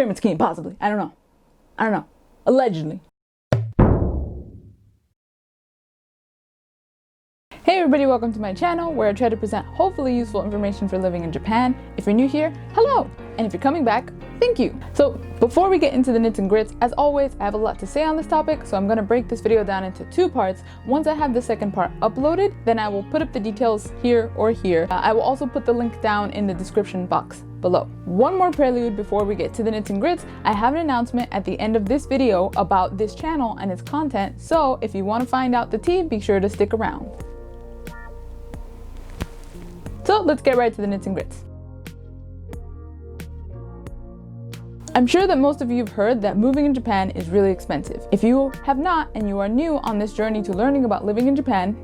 pyramid scheme, possibly. I don't know. Allegedly. Hey everybody, welcome to my channel where I try to present hopefully useful information for living in Japan. If you're new here, hello! And if you're coming back, thank you! So before we get into the nits and grits, as always, I have a lot to say on this topic, so I'm going to break this video down into two parts. Once I have the second part uploaded, then I will put up the details here or here. I will also put the link down in the description box below. One more prelude before we get to the nits and grits. I have an announcement at the end of this video about this channel and its content, so if you want to find out the tea, be sure to stick around. So let's get right to the nits and grits. I'm sure that most of you have heard that moving in Japan is really expensive. If you have not and you are new on this journey to learning about living in Japan,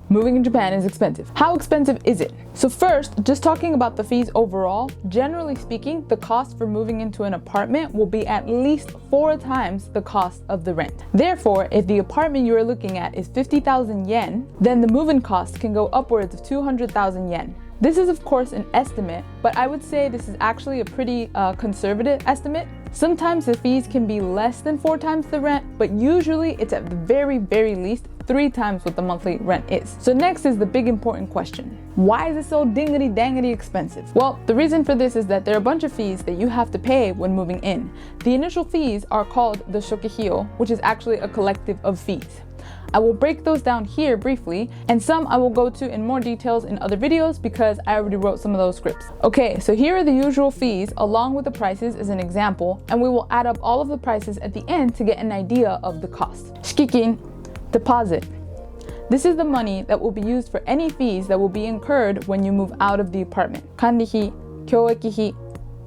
moving in Japan is expensive. How expensive is it? So first, just talking about the fees overall, generally speaking, the cost for moving into an apartment will be at least 4 times the cost of the rent. Therefore, if the apartment you are looking at is 50,000 yen, then the move-in cost can go upwards of 200,000 yen. This is of course an estimate, but I would say this is actually a pretty conservative estimate. Sometimes the fees can be less than 4 times the rent, but usually it's at the very least 3 times what the monthly rent is. So next is the big important question. Why is it so dingity dangity expensive? Well, the reason for this is that there are a bunch of fees that you have to pay when moving in. The initial fees are called the shokihyo, which is actually a collective of fees. I will break those down here briefly, and some I will go to in more details in other videos because I already wrote some of those scripts. Okay, so here are the usual fees along with the prices as an example, and we will add up all of the prices at the end to get an idea of the cost. Shikikin, deposit. This is the money that will be used for any fees that will be incurred when you move out of the apartment. Kanrihi, kyoeki-hi,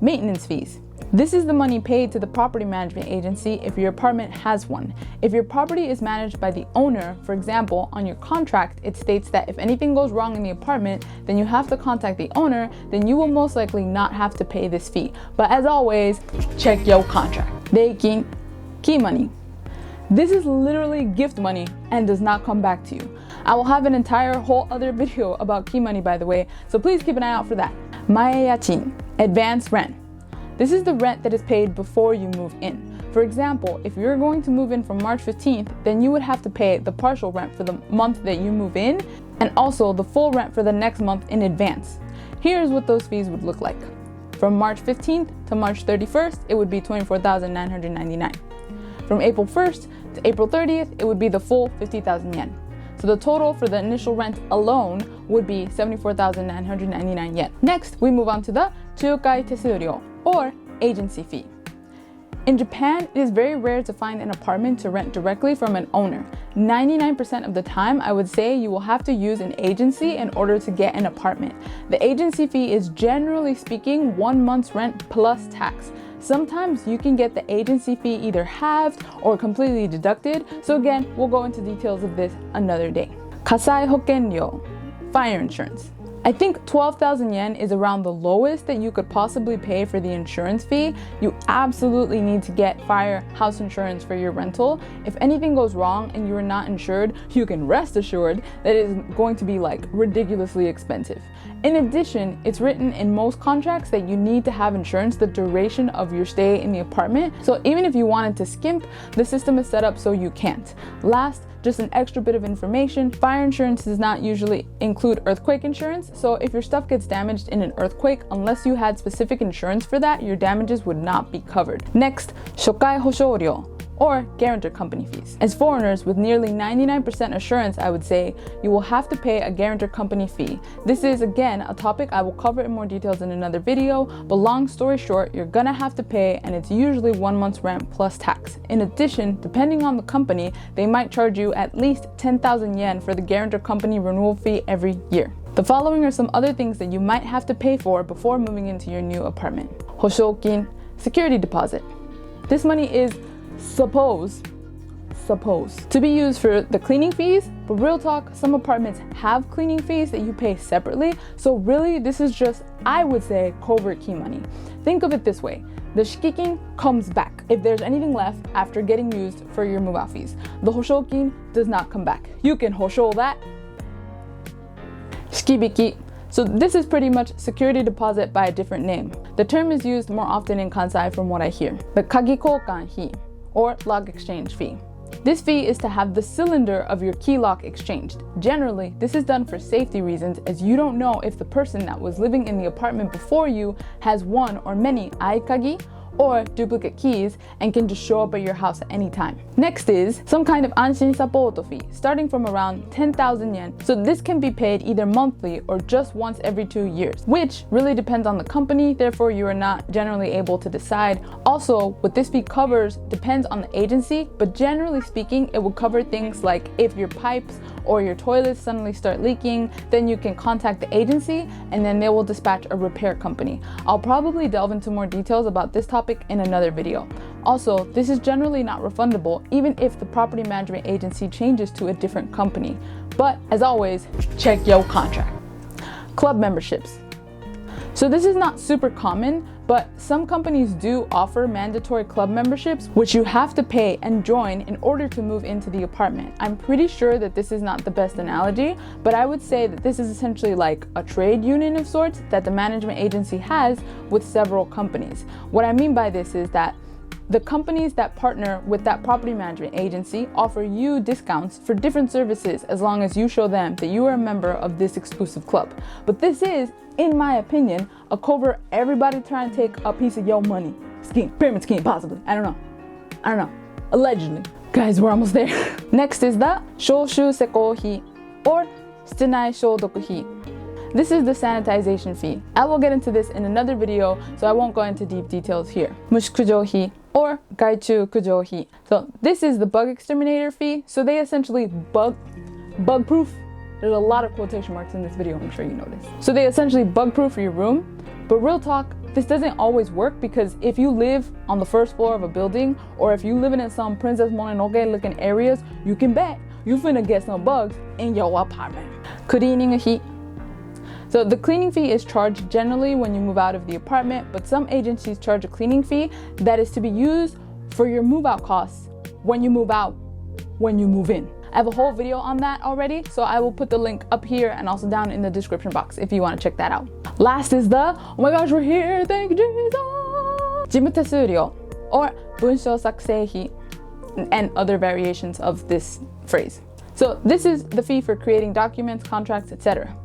maintenance fees. This is the money paid to the property management agency if your apartment has one. If your property is managed by the owner, for example, on your contract, it states that if anything goes wrong in the apartment, then you have to contact the owner, then you will most likely not have to pay this fee. But as always, check your contract. Reikin, key money. This is literally gift money and does not come back to you. I will have an entire whole other video about key money, by the way, so please keep an eye out for that. Maeyachin, advance rent. This is the rent that is paid before you move in. For example, if you're going to move in from March 15th, then you would have to pay the partial rent for the month that you move in, and also the full rent for the next month in advance. Here's what those fees would look like. From March 15th to March 31st, it would be 24,999. From April 1st to April 30th, it would be the full 50,000 yen. So the total for the initial rent alone would be 74,999 yen. Next, we move on to the chukai tesuryo, or agency fee. In Japan, it is very rare to find an apartment to rent directly from an owner. 99% of the time, I would say you will have to use an agency in order to get an apartment. The agency fee is generally speaking 1 month's rent plus tax. Sometimes you can get the agency fee either halved or completely deducted. So again, we'll go into details of this another day. Kasai hokenryo, fire insurance. I think 12,000 yen is around the lowest that you could possibly pay for the insurance fee. You absolutely need to get fire house insurance for your rental. If anything goes wrong and you are not insured, you can rest assured that it is going to be like ridiculously expensive. In addition, it's written in most contracts that you need to have insurance the duration of your stay in the apartment. So even if you wanted to skimp, the system is set up so you can't. Last, just an extra bit of information, fire insurance does not usually include earthquake insurance, so if your stuff gets damaged in an earthquake, unless you had specific insurance for that, your damages would not be covered. Next, shokai hoshoryo, or guarantor company fees. As foreigners with nearly 99% assurance, I would say, you will have to pay a guarantor company fee. This is again a topic I will cover in more details in another video, but long story short, you're gonna have to pay, and it's usually 1 month's rent plus tax. In addition, depending on the company, they might charge you at least 10,000 yen for the guarantor company renewal fee every year. The following are some other things that you might have to pay for before moving into your new apartment. Hoshokin, security deposit. This money is supposed to be used for the cleaning fees, but real talk, some apartments have cleaning fees that you pay separately, so really this is just, I would say, covert key money. Think of it this way. The shikikin comes back if there's anything left after getting used for your move-out fees. The hoshokin does not come back. You can hosho that. Shikibiki, So this is pretty much security deposit by a different name. The term is used more often in Kansai from what I hear. The kagi koukan hi, or lock exchange fee. This fee is to have the cylinder of your key lock exchanged. Generally, this is done for safety reasons, as you don't know if the person that was living in the apartment before you has one or many aikagi or duplicate keys and can just show up at your house at any time. Next is some kind of anshin sapoto fee, starting from around 10,000 yen. So this can be paid either monthly or just once every 2 years, which really depends on the company, therefore you are not generally able to decide. Also, what this fee covers depends on the agency, but generally speaking, it will cover things like if your pipes or your toilets suddenly start leaking, then you can contact the agency and then they will dispatch a repair company. I'll probably delve into more details about this topic in another video. Also, this is generally not refundable even if the property management agency changes to a different company. But as always, check your contract. Club memberships. So this is not super common, but some companies do offer mandatory club memberships, which you have to pay and join in order to move into the apartment. I'm pretty sure that this is not the best analogy, but I would say that this is essentially like a trade union of sorts that the management agency has with several companies. What I mean by this is that the companies that partner with that property management agency offer you discounts for different services as long as you show them that you are a member of this exclusive club. But this is, in my opinion, a covert everybody trying to take a piece of your money scheme, pyramid scheme possibly. I don't know. Allegedly. Guys, we're almost there. Next is the shoshu sekou hi, or shitsunai shodoku hi. This is the sanitization fee. I will get into this in another video, so I won't go into deep details here. Mushikujo hi, or gaichu kujo hi. So this is the bug exterminator fee. So they essentially bug proof. There's a lot of quotation marks in this video, I'm sure you noticed. So they essentially bug proof your room. But real talk, this doesn't always work, because if you live on the first floor of a building, or if you live in some Princess Mononoke looking areas, you can bet you finna get some bugs in your apartment. Cleaning hi. So the cleaning fee is charged generally when you move out of the apartment, but some agencies charge a cleaning fee that is to be used for your move out costs when you move out, when you move in. I have a whole video on that already, so I will put the link up here and also down in the description box if you want to check that out. Last is the, oh my gosh, we're here, thank you Jesus! Jimu tesuryo, or bunsho sakusei hi, and other variations of this phrase. So this is the fee for creating documents, contracts, etc.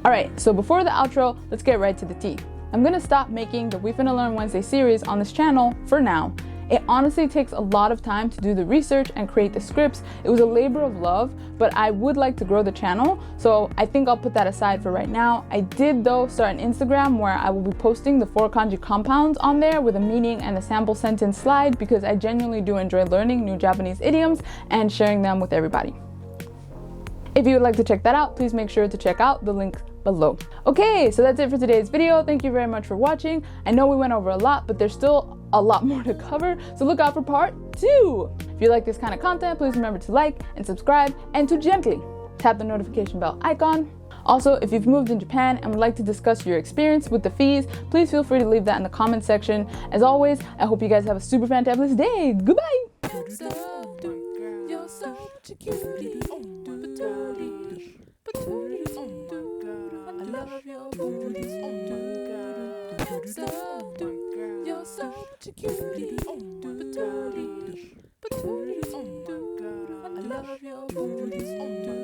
Alright, so before the outro, let's get right to the tea. I'm gonna stop making the We Finna Learn Wednesday series on this channel for now. It honestly takes a lot of time to do the research and create the scripts. It was a labor of love, but I would like to grow the channel, so I think I'll put that aside for right now. I did though start an Instagram where I will be posting the 4 kanji compounds on there with a meaning and a sample sentence slide, because I genuinely do enjoy learning new Japanese idioms and sharing them with everybody. If you would like to check that out, please make sure to check out the link below. Okay, so that's it for today's video. Thank you very much for watching. I know we went over a lot, but there's still a lot more to cover, so look out for part 2. If you like this kind of content, please remember to like and subscribe, and to gently tap the notification bell icon. Also, if you've moved in Japan and would like to discuss your experience with the fees, please feel free to leave that in the comment section. As always, I hope you guys have a super fantabulous day. Goodbye! Love your booty, oh my God. You're such a cutie, oh my God. I love your booty, oh my God.